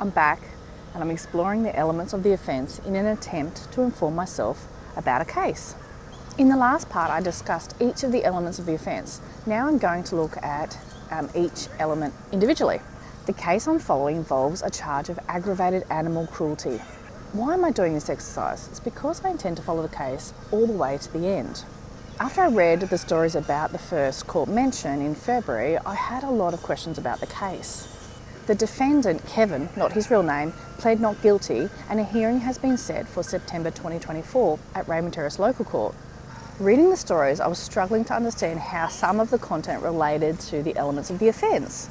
I'm back and I'm exploring the elements of the offence in an attempt to inform myself about a case. In the last part, I discussed each of the elements of the offence. Now I'm going to look at each element individually. The case I'm following involves a charge of aggravated animal cruelty. Why am I doing this exercise? It's because I intend to follow the case all the way to the end. After I read the stories about the first court mention in February, I had a lot of questions about the case. The defendant, Kevin, not his real name, pled not guilty, and a hearing has been set for September 2024 at Raymond Terrace Local Court. Reading the stories, I was struggling to understand how some of the content related to the elements of the offence.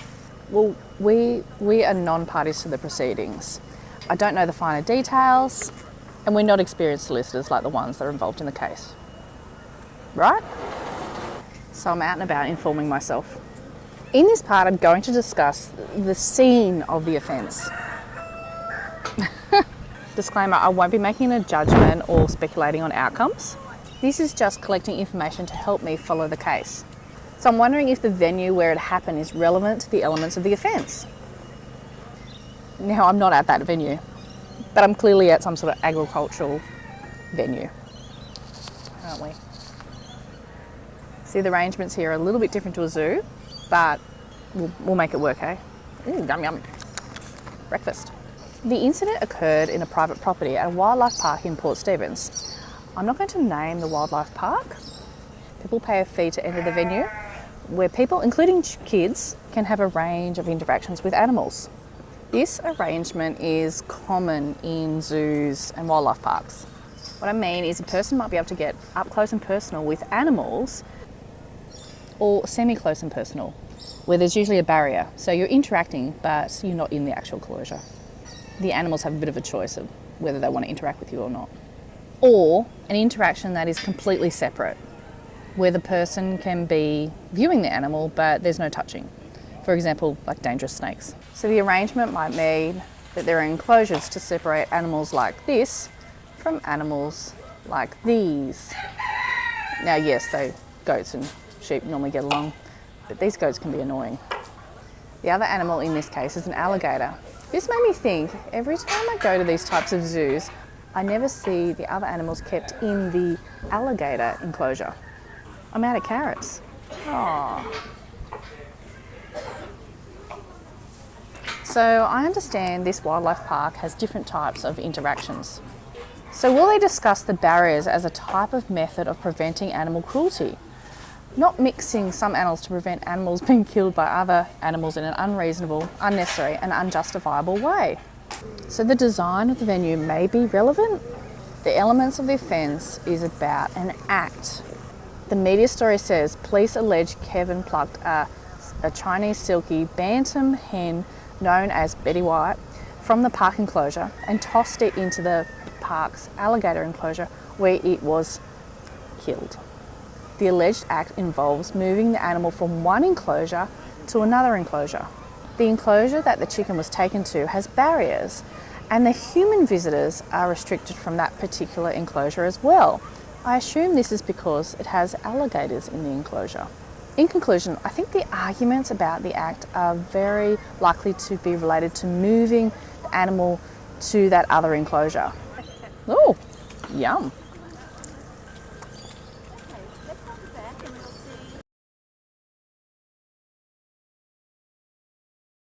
Well, we are non-parties to the proceedings. I don't know the finer details, and we're not experienced solicitors like the ones that are involved in the case. Right? So I'm out and about informing myself. In this part, I'm going to discuss the scene of the offence. Disclaimer, I won't be making a judgment or speculating on outcomes. This is just collecting information to help me follow the case. So I'm wondering if the venue where it happened is relevant to the elements of the offence. Now, I'm not at that venue, but I'm clearly at some sort of agricultural venue, aren't we? See, the arrangements here are a little bit different to a zoo, but we'll make it work, eh? Yum, yum. Breakfast. The incident occurred in a private property at a wildlife park in Port Stephens. I'm not going to name the wildlife park. People pay a fee to enter the venue, where people, including kids, can have a range of interactions with animals. This arrangement is common in zoos and wildlife parks. What I mean is a person might be able to get up close and personal with animals, or semi-close and personal, where there's usually a barrier. So you're interacting, but you're not in the actual enclosure. The animals have a bit of a choice of whether they want to interact with you or not. Or an interaction that is completely separate, where the person can be viewing the animal, but there's no touching. For example, like dangerous snakes. So the arrangement might mean that there are enclosures to separate animals like this from animals like these. Now, yes, goats and sheep normally get along, but these goats can be annoying. The other animal in this case is an alligator. This made me think, every time I go to these types of zoos, I never see the other animals kept in the alligator enclosure. I'm out of carrots. Aww. So I understand this wildlife park has different types of interactions. So will they discuss the barriers as a type of method of preventing animal cruelty? Not mixing some animals to prevent animals being killed by other animals in an unreasonable, unnecessary and unjustifiable way. So the design of the venue may be relevant. The elements of the offence is about an act. The media story says police allege Kevin plucked a Chinese silky bantam hen known as Betty White from the park enclosure and tossed it into the park's alligator enclosure where it was killed. The alleged act involves moving the animal from one enclosure to another enclosure. The enclosure that the chicken was taken to has barriers, and the human visitors are restricted from that particular enclosure as well. I assume this is because it has alligators in the enclosure. In conclusion, I think the arguments about the act are very likely to be related to moving the animal to that other enclosure. Oh, yum.